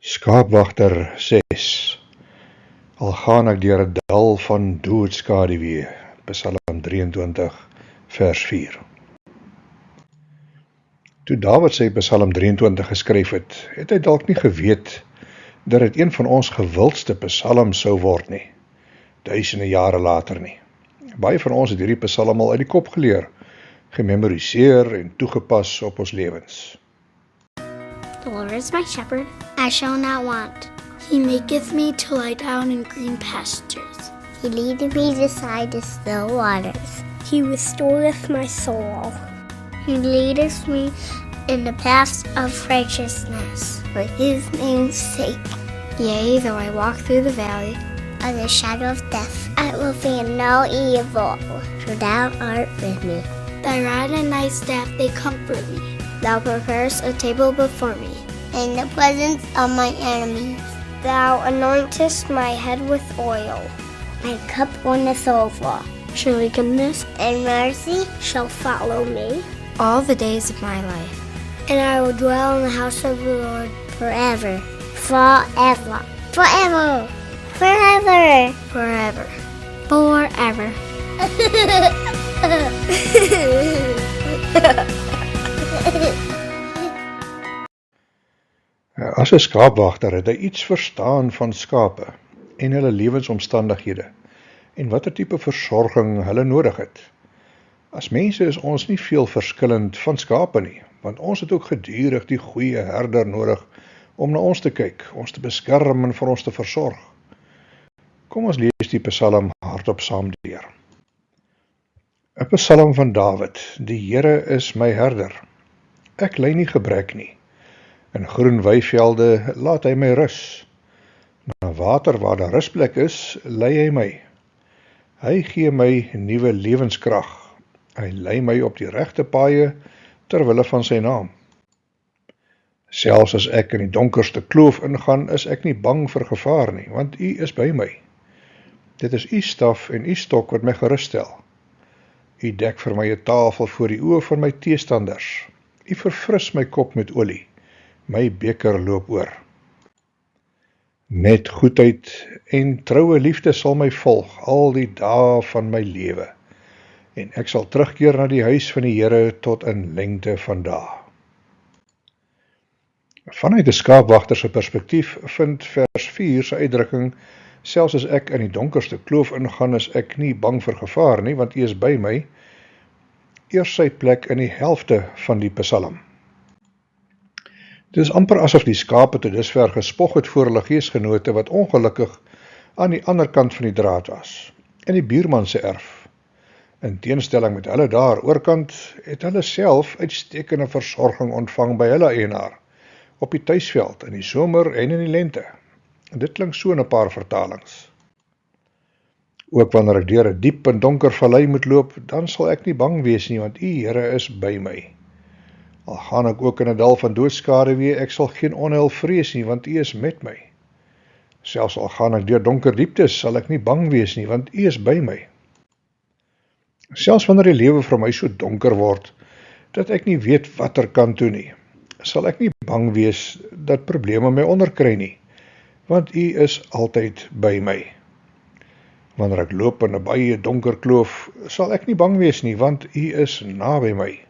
Skaapwagter 6. Al gaan ek deur 'n dal van doodskaduwee, Psalm 23 vers 4. Toe Dawid sy Psalm 23 geskryf het, het hy dalk nie geweet dat dit een van ons gewildste psalms sou word nie, duisende jare later nie. Baie van ons het hierdie psalm al uit die kop geleer, gememoriseer en toegepas op ons lewens. The Lord is my shepherd, I shall not want. He maketh me to lie down in green pastures. He leadeth me beside the still waters. He restoreth my soul. He leadeth me in the paths of righteousness for his name's sake. Yea, though I walk through the valley of the shadow of death, I will fear no evil, for thou art with me. Thy rod and thy staff, they comfort me. Thou preparest a table before me in the presence of my enemies. Thou anointest my head with oil. My cup runneth over. Surely goodness and mercy shall follow me all the days of my life, and I will dwell in the house of the Lord forever. Forever. Forever. forever. Forever. Forever. As 'n skaapwagter het hy iets verstaan van skape en hulle lewensomstandighede en watter tipe versorging hulle nodig het. As mense is ons nie veel verskillend van skape nie, want ons het ook gedurig die goeie herder nodig om na ons te kyk, ons te beskerm en vir ons te versorg. Kom ons lees die psalm hardop saam deur. 'n Psalm van Dawid, die Here is my herder. Ek ly nie gebrek nie. In groen weivelde laat hy my rus. Na water waar daar rusplek is, lei hy my. Hy gee my nuwe lewenskrag. Hy lei my op die regte paaie terwille van sy naam. Selfs as ek in die donkerste kloof ingaan, is ek nie bang vir gevaar nie, want U is by my. Dit is U staf en U stok wat my gerus stel. U dek vir my 'n tafel voor die oë van my teestanders. U verfris my kop met olie. My beker loop oor. Net goedheid en troue liefde sal my volg al die dae van my lewe, en ek sal terugkeer na die huis van die Here tot in lengte van dae. Vanuit 'n skaapwagter se perspektief vind vers 4 se uitdrukking, selfs as ek in die donkerste kloof ingaan, is ek nie bang vir gevaar nie, want U is by my, eers sy plek in die helfte van die psalm. Dit is amper asof die skape tot dusver gespog het voor hulle geesgenote wat ongelukkig aan die ander kant van die draad was, in die buurman se erf. In teenstelling met hulle daar oorkant, het hulle self uitstekende versorging ontvang by hulle eienaar, op die tuisveld, in die somer en in die lente. Dit klink so in 'n paar vertalings. Ook wanneer ek deur 'n diep en donker vallei moet loop, dan sal ek nie bang wees nie, want U, Here, is by my. Al gaan ek ook in 'n dal van doodskaduwee, ek sal geen onheil vrees nie, want U is met my. Selfs al gaan ek deur donker dieptes, sal ek nie bang wees nie, want U is by my. Selfs wanneer die lewe vir my so donker word, dat ek nie weet watter kant toe nie, sal ek nie bang wees dat probleme my onderkry nie, want U is altyd by my. Wanneer ek loop in 'n baie donker kloof, sal ek nie bang wees nie, want U is naby my.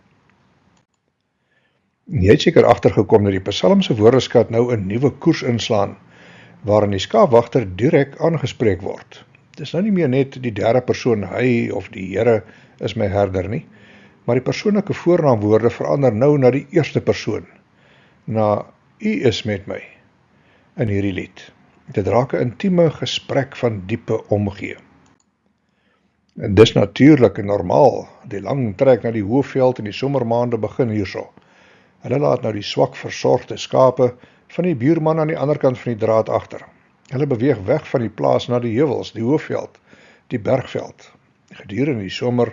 Jy het seker agtergekom dat die psalm se woordeskat nou 'n nuwe koers inslaan, waarin die skaapwagter direk aangespreek word. Dis nou nie meer net die derde persoon hy of die Here is my herder nie, maar die persoonlike voornaamwoorde verander nou na die eerste persoon, na U is met my, in hierdie lied. Dit raak 'n intieme gesprek van diepe omgee. En dis natuurlik en normaal, die lang trek na die hoëveld in die somermaande begin hierso. Hulle laat nou die swak versorgde skape van die buurman aan die ander kant van die draad agter. Hulle beweeg weg van die plaas na die heuwels, die hoëveld, die bergveld. Gedurende die somer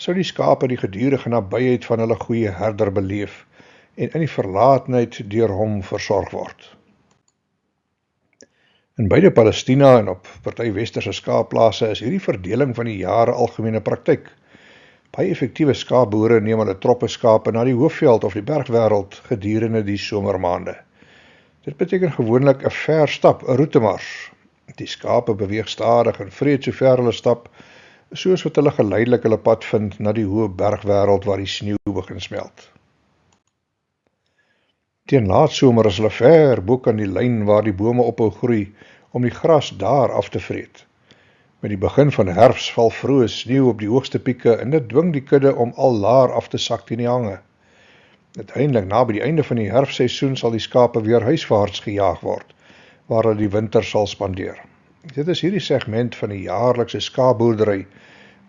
sou die skape die gedurende nabyheid van hulle goeie herder beleef en in die verlatenheid deur hom versorg word. In beide Palestina en op party westerse skaapplase is hierdie verdeling van die jare algemene praktyk. Baie effektiewe skaapboere neem hulle troppe skape na die hoofveld of die bergwêreld gedurende die somermaande. Dit beteken gewoonlik 'n ver stap, 'n roetemars. Die skape beweeg stadig en vreet so ver hulle stap, soos wat hulle geleidelik hulle pad vind na die hoë bergwêreld waar die sneeu begin smelt. Teen laatsomer is hulle ver bo aan die lyn waar die bome ophou groei, om die gras daar af te vreet. Met die begin van herfs val vroeë sneeu op die hoogste pieke en dit dwing die kudde om al laer af te sak teen die hange. Uiteindelik, na by die einde van die herfstseisoen, sal die skape weer huiswaarts gejaag word, waar hulle die winter sal spandeer. Dit is hierdie segment van die jaarlikse skaapboerdery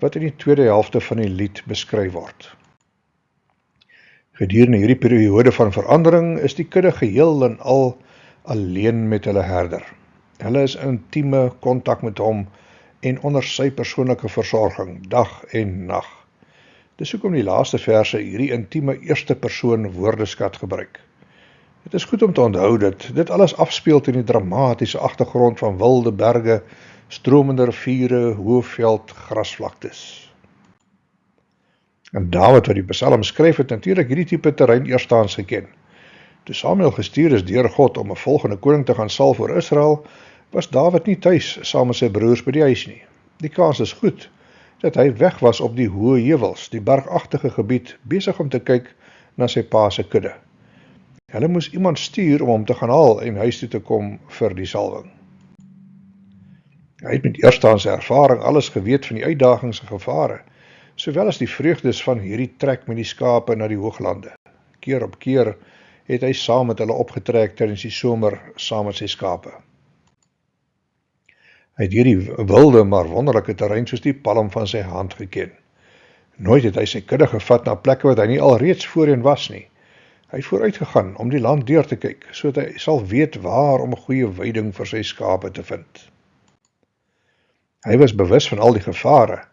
wat in die tweede helfte van die lied beskryf word. Gedurende hierdie periode van verandering is die kudde geheel en al alleen met hulle herder. Hulle is in intieme kontak met hom en onder sy persoonlike versorging, dag en nag. Dis hoekom die laaste verse hierdie intieme eerste persoon woordeskat gebruik. Het is goed om te onthou dat dit alles afspeel in die dramatiese agtergrond van wilde berge, stromende riviere, hoëveld, grasvlaktes. En Dawid wat die Psalm skryf het natuurlik hierdie tipe terrein eerstehands geken. Toe Samuel gestuur is deur God om 'n volgende koning te gaan salf oor Israel, was Dawid nie tuis saam met sy broers by die huis nie. Die kans is goed dat hy weg was op die hoë heuwels, die bergagtige gebied, besig om te kyk na sy pa se kudde. Hulle moes iemand stuur om hom te gaan haal en huis toe te kom vir die salwing. Hy het met eerstehandse ervaring alles geweet van die uitdagings en gevare, sowel as die vreugdes van hierdie trek met die skape na die hooglande. Keer op keer het hy saam met hulle opgetrek tydens die somer saam met sy skape. Hy het hierdie wilde maar wonderlike terrein soos die palm van sy hand geken. Nooit het hy sy kudde gevat na plekke wat hy nie alreeds voorheen was nie. Hy het vooruitgegaan om die land deur te kyk, sodat hy sal weet waar om 'n goeie weiding vir sy skape te vind. Hy was bewus van al die gevare,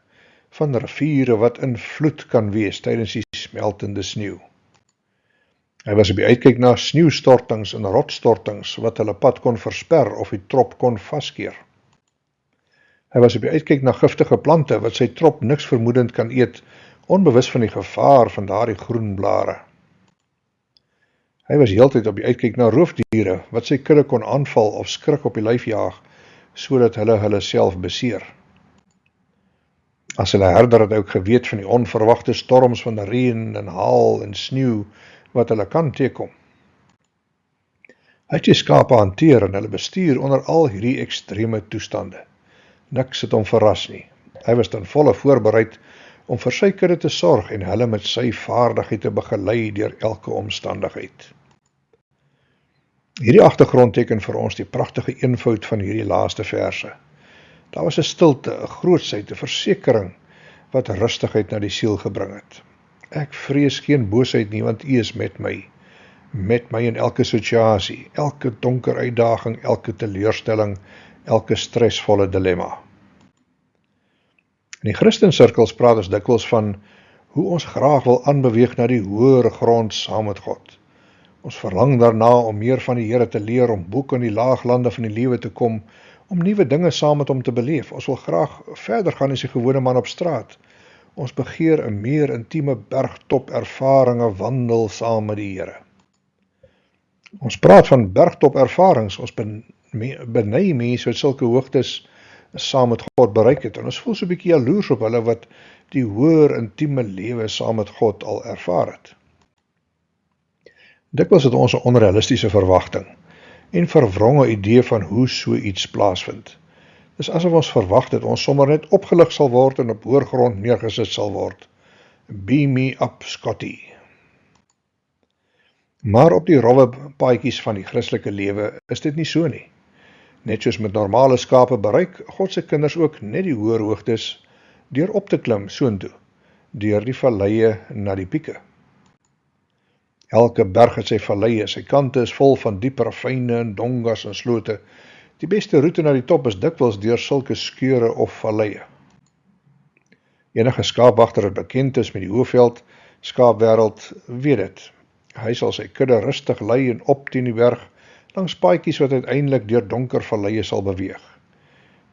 van riviere wat in vloed kan wees tydens die smeltende sneeu. Hy was op die uitkyk na sneeustortings en rotsstortings wat hulle pad kon versper of die trop kon vaskeer. Hy was op die uitkyk na giftige plante wat sy trop niks vermoedend kan eet, onbewus van die gevaar van daardie groen blare. Hy was heeltyd op die uitkyk na roofdiere wat sy kudde kon aanval of skrik op die lyf jaag, sodat hulle self beseer. As hulle herder het ook geweet van die onverwagte storms van reën en haal en sneeu wat hulle kan teekom. Hy het die skape hanteer en hulle bestuur onder al hierdie ekstreme toestande. Niks het hom verras nie. Hy was ten volle voorbereid om vir sy kudde te sorg en hulle met sy vaardigheid te begelei deur elke omstandigheid. Hierdie agtergrond teken vir ons die pragtige eenvoud van hierdie laaste verse. Daar was 'n stilte, 'n grootsheid, 'n versekering wat rustigheid na die siel gebring het. Ek vrees geen boosheid nie, want U is met my in elke situasie, elke donker uitdaging, elke teleurstelling, elke stresvolle dilemma. In die Christensirkels praat ons dikwels van hoe ons graag wil aanbeweeg na die hoër grond saam met God. Ons verlang daarna om meer van die Here te leer, om bo in die laaglande van die lewe te kom, om nuwe dinge saam met hom te beleef. Ons wil graag verder gaan as die gewone man op straat. Ons begeer 'n meer intieme bergtop ervarings wandel saam met die Here. Ons praat van bergtop ervarings, ons beny mense wat sulke hoogtes saam met God bereik het, en ons voel so 'n bietjie jaloers op hulle wat die hoër intieme lewe saam met God al ervaar het. Dikwels het ons 'n onrealistiese verwagting en verwronge idee van hoe so iets plaasvind. Dis asof ons verwag dat ons sommer net opgelig sal word en op hoër grond neergesit sal word. Beam me up, Scotty. Maar op die rowwe paadjies van die Christelike lewe is dit nie so nie. Net soos met normale skape bereik God se kinders ook net die hoër hoogtes deur op te klim soontoe, deur die valleie na die pieke. Elke berg het sy valleie, sy kante is vol van diep ravyne en dongas en slote. Die beste roete na die top is dikwels deur sulke skeure of valleie. Enige skaapwagter wat bekend is met die hoëveld skaapwêreld weet dit. Hy sal sy kudde rustig lei en op teen die berg langs paadjies wat uiteindelik deur donker valleie sal beweeg.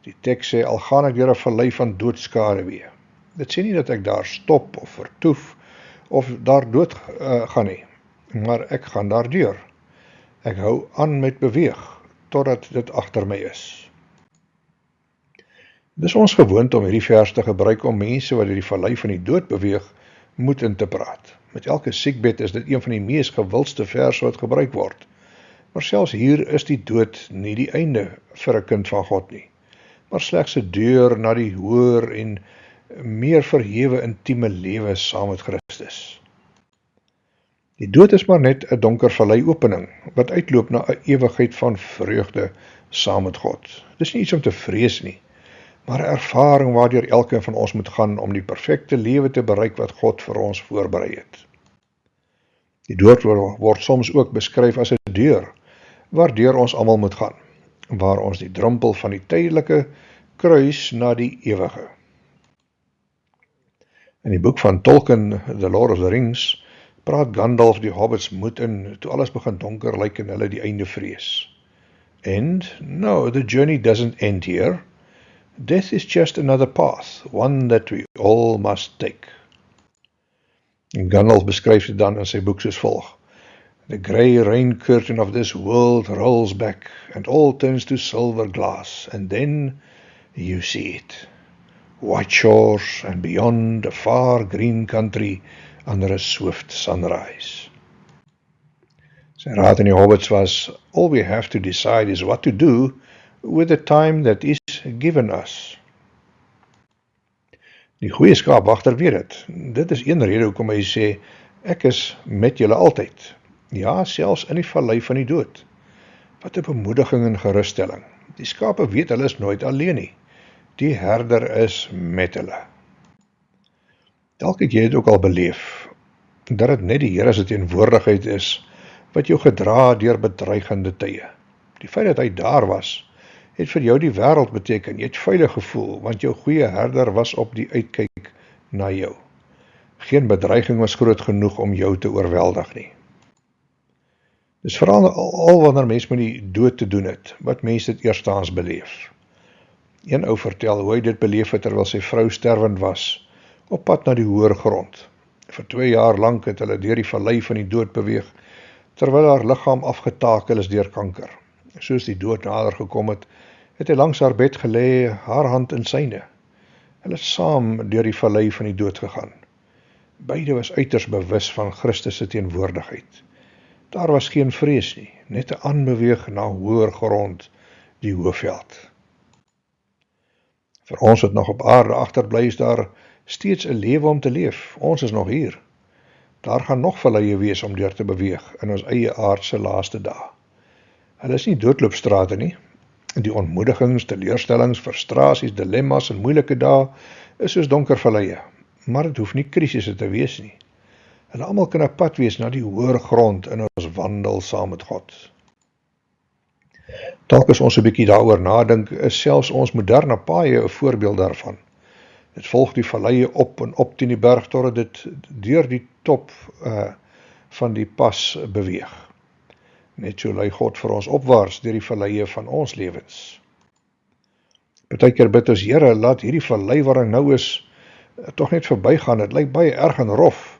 Die teks sê, al gaan ek deur 'n vallei van doodskade wee. Dit sê nie dat ek daar stop of vertoef of daar dood gaan nie, maar ek gaan daar deur. Ek hou aan met beweeg, totdat dit agter my is. Dis ons gewoond om hierdie vers te gebruik om mense wat deur die vallei van die dood beweeg, moed in te praat. Met elke siekbed is dit een van die mees gewildste verse wat gebruik word. Maar selfs hier is die dood nie die einde vir 'n kind van God nie, maar slegs 'n deur na die hoër en meer verhewe intieme lewe saam met Christus. Die dood is maar net 'n donker vallei opening, wat uitloop na 'n ewigheid van vreugde saam met God. Dis nie iets om te vrees nie, maar 'n ervaring waardeur elkeen van ons moet gaan om die perfekte lewe te bereik wat God vir ons voorberei het. Die dood word soms ook beskryf as 'n deur, waardeur ons almal moet gaan, waar ons die drempel van die tydelike kruis na die ewige. In die boek van Tolkien, The Lord of the Rings, praat Gandalf die hobbits moed in, toe alles begin donker lyk en hulle die einde vrees. And, no, the journey doesn't end here. Death is just another path, one that we all must take. En Gandalf beskryf dit dan in sy boek soos volg. The grey rain curtain of this world rolls back, and all turns to silver glass, and then you see it. White shores, and beyond a far green country, under a swift sunrise. Sy raad aan die hobbits was, all we have to decide is what to do with the time that is given us. Die goeie skaapwagter weet dit. Dit is een rede hoekom hy sê, ek is met julle altyd. Ja, selfs in die vallei van die dood. Wat 'n bemoediging en gerusstelling. Die skape weet hulle is nooit alleen nie. Die herder is met hulle. Dalk het jy dit ook al beleef, dat dit net die Here se teenwoordigheid is, wat jou gedra deur bedreigende tye. Die feit dat hy daar was, het vir jou die wêreld beteken, jy het veilig gevoel, want jou goeie herder was op die uitkyk na jou. Geen bedreiging was groot genoeg om jou te oorweldig nie. Dis veral al wanneer mens met die dood te doen het, wat mens dit eerstehands beleef. Een ou vertel hoe hy dit beleef het terwyl sy vrou sterwend was, op pad na die hoër grond. Vir 2 jaar lank het hulle deur die vallei van die dood beweeg, terwyl haar liggaam afgetakel is deur kanker. Soos die dood nader gekom het, het hy langs haar bed gelê, haar hand in syne. Hulle het saam deur die vallei van die dood gegaan. Beide was uiters bewus van Christus se teenwoordigheid. Daar was geen vrees nie, net 'n aanbeweeg na hoër grond, die hoëveld. Vir ons wat nog op aarde agterbly is daar steeds 'n lewe om te leef. Ons is nog hier. Daar gaan nog valleie wees om deur te beweeg in ons eie aardse laaste dae. Hulle is nie doodloopstrate nie. Die ontmoedigings, teleurstellings, frustrasies, dilemma's en moeilike dae is soos donker valleie, maar dit hoef nie krisisse te wees nie. Hulle almal kan 'n pad wees na die hoër grond in ons wandel saam met God. Dalk as ons 'n bietjie daaroor nadink, is selfs ons moderne paaie 'n voorbeeld daarvan. Dit volg die valleie op en op teen die berg totdat dit deur die top van die pas beweeg. Net so lei God vir ons opwaarts deur die valleie van ons lewens. Partykeer bid ons, Here, laat hierdie vallei waar ek nou is, tog net verbygaan. Dit lyk baie erg en rof.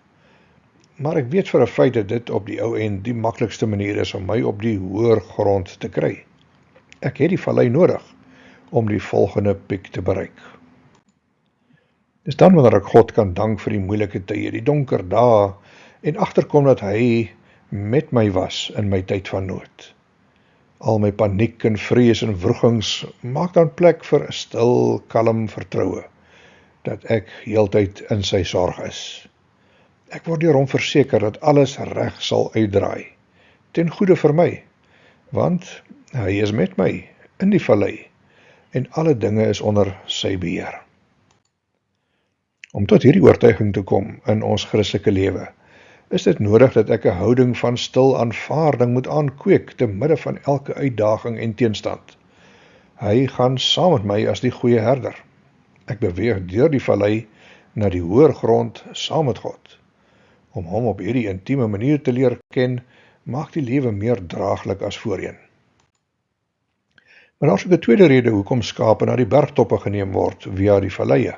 Maar ek weet vir 'n feit dat dit op die ou end die maklikste manier is om my op die hoër grond te kry. Ek het die vallei nodig om die volgende piek te bereik. Dis dan wanneer ek God kan dank vir die moeilike tye, die donker dae, en agterkom dat hy met my was in my tyd van nood. Al my paniek en vrees en wrogings maak dan plek vir 'n stil, kalm vertroue, dat ek heeltyd in sy sorg is. Ek word deur hom verseker dat alles reg sal uitdraai, ten goeie vir my, want hy is met my in die vallei, en alle dinge is onder sy beheer. Om tot hierdie oortuiging te kom in ons Christelike lewe, is dit nodig dat ek 'n houding van stil aanvaarding moet aankweek te midde van elke uitdaging en teenstand. Hy gaan saam met my as die goeie herder. Ek beweeg deur die vallei na die hoër grond saam met God. Om hom op hierdie intieme manier te leer ken, maak die lewe meer draaglik as voorheen. Maar daar is ook 'n tweede rede hoekom skape na die bergtoppe geneem word via die valleie.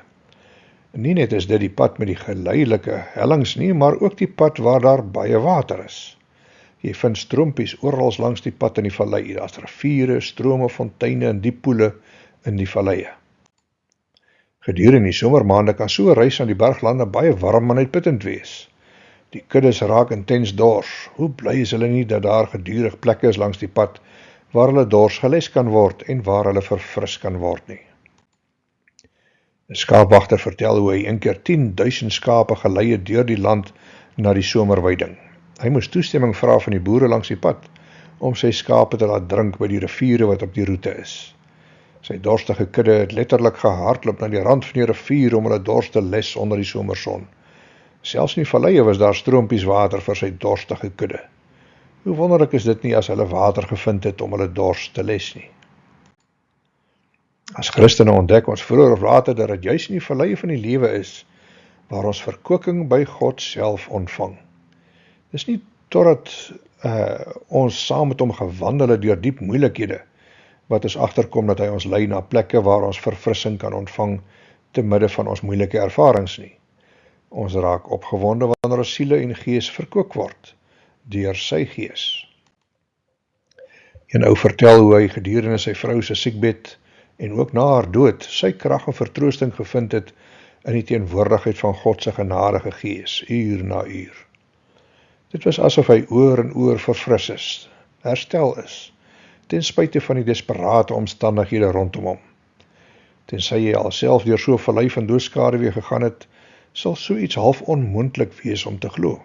Nie net is dit die pad met die geleidelike hellings nie, maar ook die pad waar daar baie water is. Jy vind stroompies oral langs die pad in die vallei. Daar's riviere, strome, fonteine en diep poele in die valleie. Gedurende die somermaande kan so 'n reis aan die berglande baie warm en uitputtend wees. Die kuddes raak intens dors. Hoe bly is hulle nie dat daar gedurig plekke is langs die pad waar hulle dors geles kan word en waar hulle verfris kan word nie. 'n Skaapwagter vertel hoe hy een keer 10.000 skape gelei het deur die land na die somerweiding. Hy moes toestemming vra van die boere langs die pad om sy skape te laat drink by die riviere wat op die roete is. Sy dorstige kudde het letterlik gehardloop na die rand van die rivier om hulle dors te les onder die somerson. Selfs in die valleie was daar stroompies water vir sy dorstige kudde. Hoe wonderlik is dit nie as hulle water gevind het om hulle dors te les nie. As Christene ontdek ons vroeër of later dat dit juis in die valleie van die lewe is, waar ons verkwikking by God self ontvang. Dis nie totdat ons saam met hom gewandel het deur diep moeilikhede, wat ons agterkom dat hy ons lei na plekke waar ons verfrissing kan ontvang te midde van ons moeilike ervarings nie. Ons raak opgewonde wanneer ons siele en gees verkoop word deur sy gees. Een ou vertel hoe hy gedurende sy vrou se siekbed en ook na haar dood sy krag en vertroosting gevind het in die teenwoordigheid van God se genadige gees, uur na uur. Dit was asof hy oor en oor verfris is, herstel is, ten spyte van die desperate omstandighede rondom hom. Tensy hy alself deur so 'n vallei van doodskaduwee gegaan het, sal so iets half onmoontlik wees om te glo.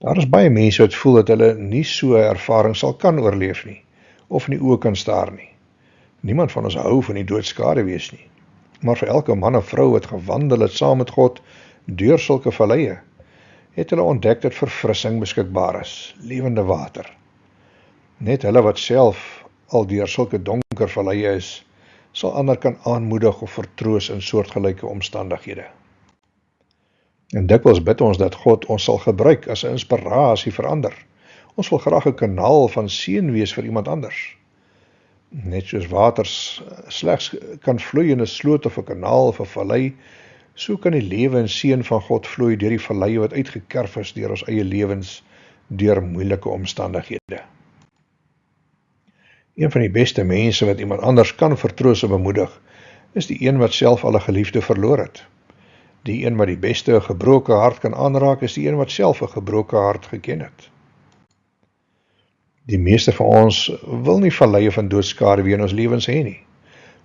Daar is baie mense wat voel dat hulle nie so 'n ervaring sal kan oorleef nie, of in die oë kan staar nie. Niemand van ons hou van die doodskaduwees nie, maar vir elke man en vrou wat gewandel het saam met God deur sulke valleie, het hulle ontdek dat verfrissing beskikbaar is, lewende water. Net hulle wat self al deur sulke donker valleie is, sal ander kan aanmoedig of vertroos in soortgelyke omstandighede. En dikwels bid ons dat God ons sal gebruik as 'n inspirasie vir ander. Ons wil graag 'n kanaal van seën wees vir iemand anders. Net soos water slegs kan vloei in 'n sloot of 'n kanaal of 'n vallei, so kan die lewe en seën van God vloei deur die valleie wat uitgekerf is deur ons eie lewens, deur moeilike omstandighede. Een van die beste mense wat iemand anders kan vertroos en bemoedig, is die een wat self al 'n geliefde verloor het. Die een wat die beste 'n gebroke hart kan aanraak, is die een wat self 'n gebroke hart geken het. Die meeste van ons wil nie valleie van doodskaduwee in ons lewens hê nie.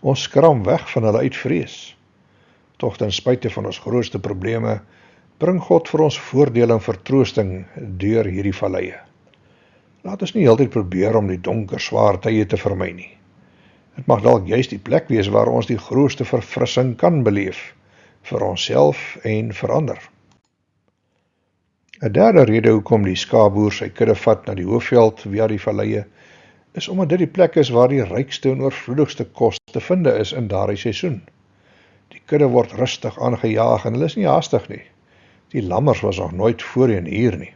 Ons skram weg van hulle uit vrees. Tog ten spyte van ons grootste probleme, bring God vir ons voordele en vertroosting deur hierdie valleie. Laat ons nie heeltyd probeer om die donker, swaar tye te vermy nie. Dit mag dalk juist die plek wees waar ons die grootste verfrissing kan beleef, vir onsself en vir ander. 'n derde rede hoekom die skaapboer sy kudde vat na die hoofveld via die valleie, is omdat dit die plek is waar die rykste en oorvloedigste kos te vind is in daardie seisoen. Die kudde word rustig aangejaag en hulle is nie haastig nie. Die lammers was nog nooit voorheen hier nie.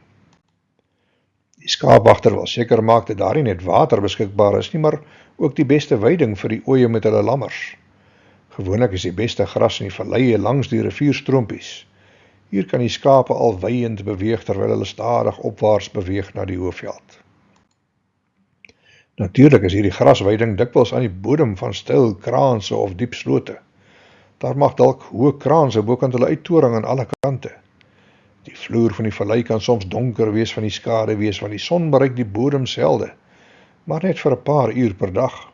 Die skaapwagter wil seker maak dat daar nie net water beskikbaar is nie, maar ook die beste weiding vir die ooe met hulle lammers. Gewoonlik is die beste gras in die valleie langs die rivierstroomppies. Hier kan die skape al weiend beweeg terwyl hulle stadig opwaarts beweeg na die hoofveld. Natuurlik is hierdie grasweiding dikwels aan die bodem van styl kraanse of diep slote. Daar mag dalk hoë kraanse bokant hulle uittoring aan alle kante. Die vloer van die vallei kan soms donker wees van die skade wees, want die son bereik die bodem selde, maar net vir 'n paar uur per dag.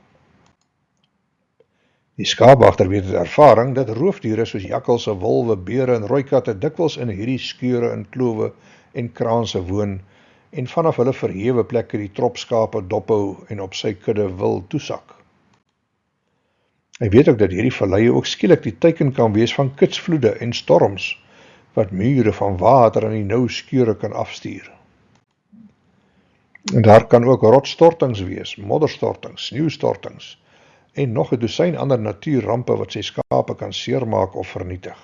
Die skaapwagter weet uit ervaring dat roofdiere soos jakkalse, wolwe, beere en rooikatte dikwels in hierdie skeure in klowe en kraanse woon en vanaf hulle verhewe plekke die tropskape dophou en op sy kudde wil toesak. Hy weet ook dat hierdie valleie ook skielik die teiken kan wees van kitsvloede en storms, wat mure van water in die nou skeure kan afstuur. En daar kan ook rotsstortings wees, modderstortings, sneeustortings, en nog 'n dosyn ander natuurrampe wat sy skape kan seermaak of vernietig.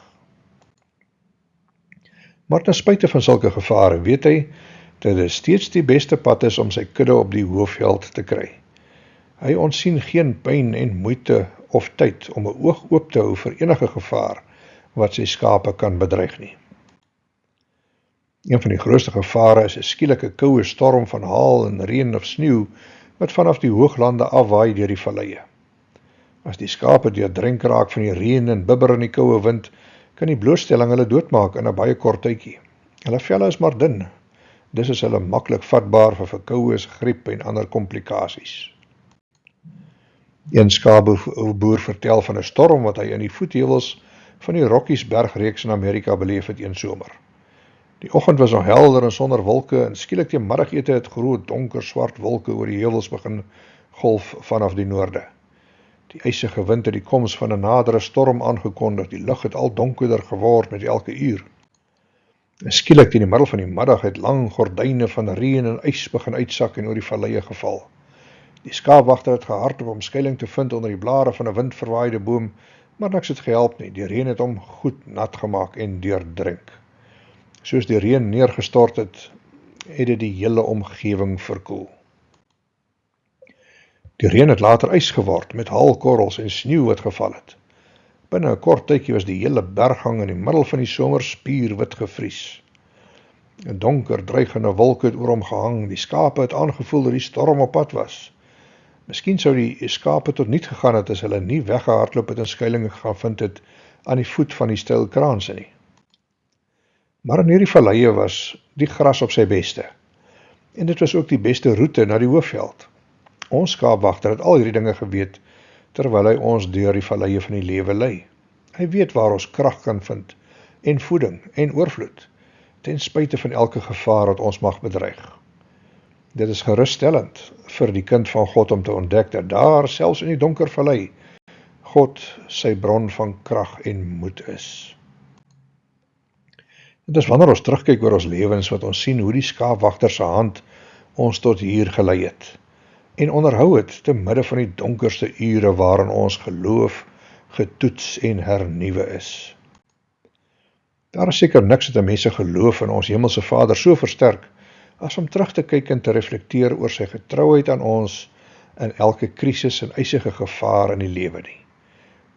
Maar ten spyte van sulke gevare weet hy dat dit steeds die beste pad is om sy kudde op die hoofveld te kry. Hy ontsien geen pyn en moeite of tyd om 'n oog oop te hou vir enige gevaar wat sy skape kan bedreig nie. Een van die grootste gevare is 'n skielike koue storm van haal en reën of sneeu wat vanaf die hooglande afwaai deur die valleie. As die skape deurdrink raak van die reën en bibber in die koue wind, kan die blootstelling hulle doodmaak in 'n baie kort tydjie. Hulle velle is maar dun, dus is hulle maklik vatbaar vir verkoues, griep en ander komplikasies. Een skaapboer vertel van 'n storm wat hy in die voetheuwels van die Rockies bergreeks in Amerika beleef het een somer. Die oggend was nog helder en sonder wolke en skielik teen middagete het groot donker swart wolke oor die heuwels begin golf vanaf die noorde. Die ysige wind het die koms van 'n nadere storm aangekondig. Die lug het al donkerder geword met elke uur. En skielik teen die middel van die middag het lang gordyne van reën en ys begin uitsak en oor die valleie geval. Die skaapwagter het gehardloop om skuilings te vind onder die blare van 'n windverwaaide boom, maar niks het gehelp nie. Die reën het hom goed nat gemaak en deurdrink. Soos die reën neergestort het, het dit die hele omgewing verkoel. Die reën het later ys geword met haalkorrels en sneeu wat geval het. Binne 'n kort tydjie was die hele berghang in die middel van die somer spierwit gevries. 'n Donker, dreigende wolk het oor hom gehang. Die skape het aangevoel dat die storm op pad was. Miskien sou die skape tot niet gegaan het as hulle nie weggehardloop het en skuilings gaan vind het aan die voet van die styl kraanse nie. Maar in hierdie valleie was die gras op sy beste. En dit was ook die beste roete na die hoofveld. Ons skaapwagter het al hierdie dinge geweet, terwyl hy ons deur die valleie van die lewe lei. Hy weet waar ons krag kan vind, en voeding, en oorvloed, ten spyte van elke gevaar wat ons mag bedreig. Dit is geruststellend vir die kind van God om te ontdek dat daar, selfs in die donker vallei, God sy bron van krag en moed is. Dit is wanneer ons terugkyk oor ons lewens wat ons sien hoe die skaapwagter se hand ons tot hier gelei het en onderhou het te midde van die donkerste ure waarin ons geloof getoets en hernuwe is. Daar is seker niks wat 'n mens se geloof in ons hemelse Vader so versterk as om terug te kyk en te reflekteer oor sy getrouheid aan ons in elke krisis en eisige gevaar in die lewe nie.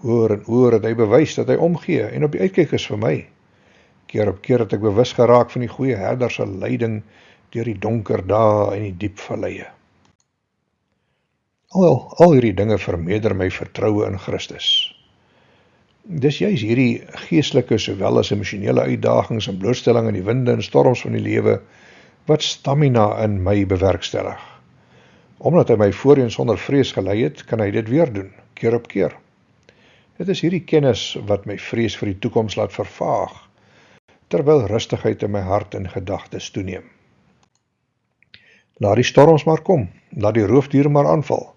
Oor en oor het hy bewys dat hy omgee en op die uitkyk is vir my. Keer op keer het ek bewus geraak van die goeie herder se leiding deur die donker dae en die diep valleie. Al hierdie dinge vermeerder my vertroue in Christus. Dis juis hierdie geestelike sowel as emosionele uitdagings en blootstelling aan die winde en storms van die lewe wat stamina in my bewerkstellig. Omdat hy my voorheen sonder vrees gelei het, kan hy dit weer doen, keer op keer. Dit is hierdie kennis wat my vrees vir die toekoms laat vervaag, terwyl rustigheid in my hart en gedagtes toeneem. Laat die storms maar kom, laat die roofdiere maar aanval,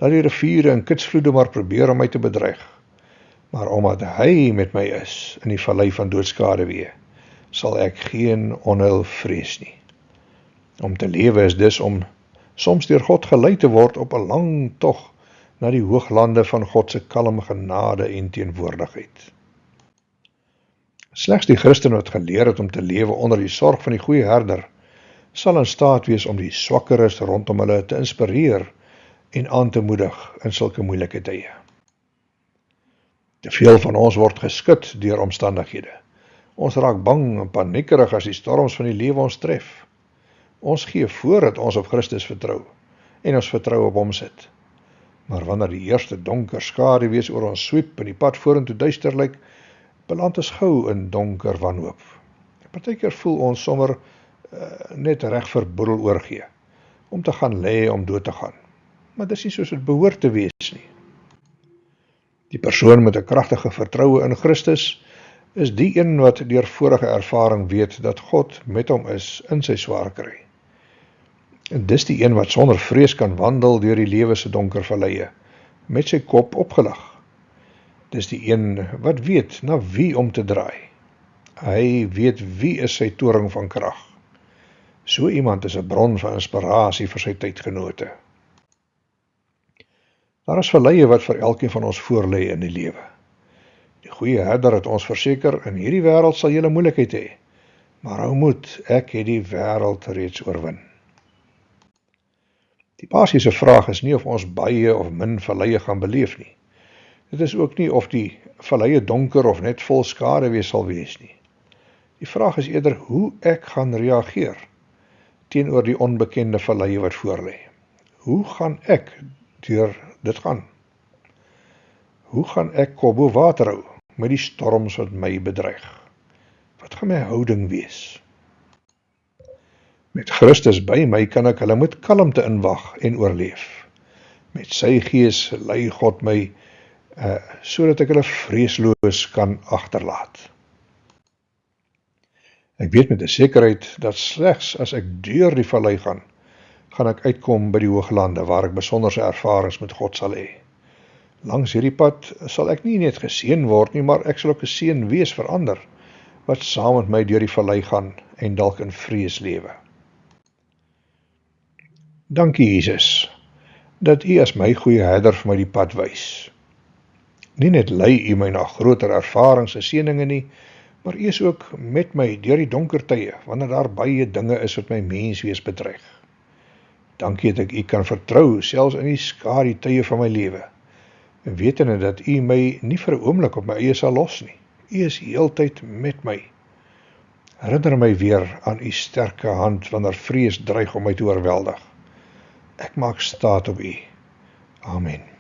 laat die riviere en kitsvloede maar probeer om my te bedreig. Maar omdat hy met my is in die vallei van doodskadewee, sal ek geen onheil vrees nie. Om te lewe is dus om soms deur God gelei te word op 'n lang tog na die hooglande van God se kalm genade en teenwoordigheid. Slegs die Christen wat geleer het om te lewe onder die sorg van die goeie herder, sal in staat wees om die swakkeres rondom hulle te inspireer en aan te moedig in sulke moeilike tye. Te veel van ons word geskit deur omstandighede. Ons raak bang en paniekerig as die storms van die lewe ons tref. Ons gee voor dat ons op Christus vertrou en ons vertrou op hom sit. Maar wanneer die eerste donker skaduwees oor ons sweep en die pad vorentoe duister lyk, beland ons gou in donker wanhoop. Partykeer voel ons sommer net reg vir boedel oorgee, om te gaan lê om dood te gaan. Maar dis nie soos dit behoort te wees nie. Die persoon met 'n kragtige vertroue in Christus is die een wat deur vorige ervaring weet dat God met hom is in sy swaar kry. En dis die een wat sonder vrees kan wandel deur die lewe se donker valleie, met sy kop opgelig. Dis die een wat weet na wie om te draai. Hy weet wie is sy toring van krag. So iemand is 'n bron van inspirasie vir sy tydgenote. Daar is valleie wat vir elkeen van ons voorlê in die lewe. Die goeie herder het ons verseker, in hierdie wêreld sal julle moeilikheid hê, maar hou moed, ek het die wêreld reeds oorwin. Die basiese vraag is nie of ons baie of min valleie gaan beleef nie. Dit is ook nie of die valleie donker of net vol skaduwee sal wees nie. Die vraag is eerder hoe ek gaan reageer teenoor die onbekende valleie wat voorlê. Hoe gaan ek deur dit gaan? Hoe gaan ek kop bo water hou met die storms wat my bedreig? Wat gaan my houding wees? Met Christus by my kan ek hulle met kalmte inwag en oorleef. Met sy gees lei God my sodat ek hulle vreesloos kan agterlaat. Ek weet met 'n sekerheid dat slegs as ek deur die vallei gaan ek uitkom by die hooglande waar ek besonderse ervarings met God sal hê. Langs hierdie pad sal ek nie net geseën word nie, maar ek sal ook 'n seën wees vir ander wat saam met my deur die vallei gaan en dalk in vrees lewe. Dankie Jesus, dat U as my goeie herder vir my die pad wys. Nie net lei U my na groter ervarings en seëninge nie, maar U is ook met my deur die donker tye, wanneer daar baie dinge is wat my menswees bedreig. Dankie dat ek U kan vertrou, selfs in die skadu tye van my lewe, en wetende dat U my nie vir 'n oomblik op my eie sal los nie. U is heeltyd met my. Herinner my weer aan U sterke hand wanneer vrees dreig om my te oorweldig. Ek maak staat op U. Amen.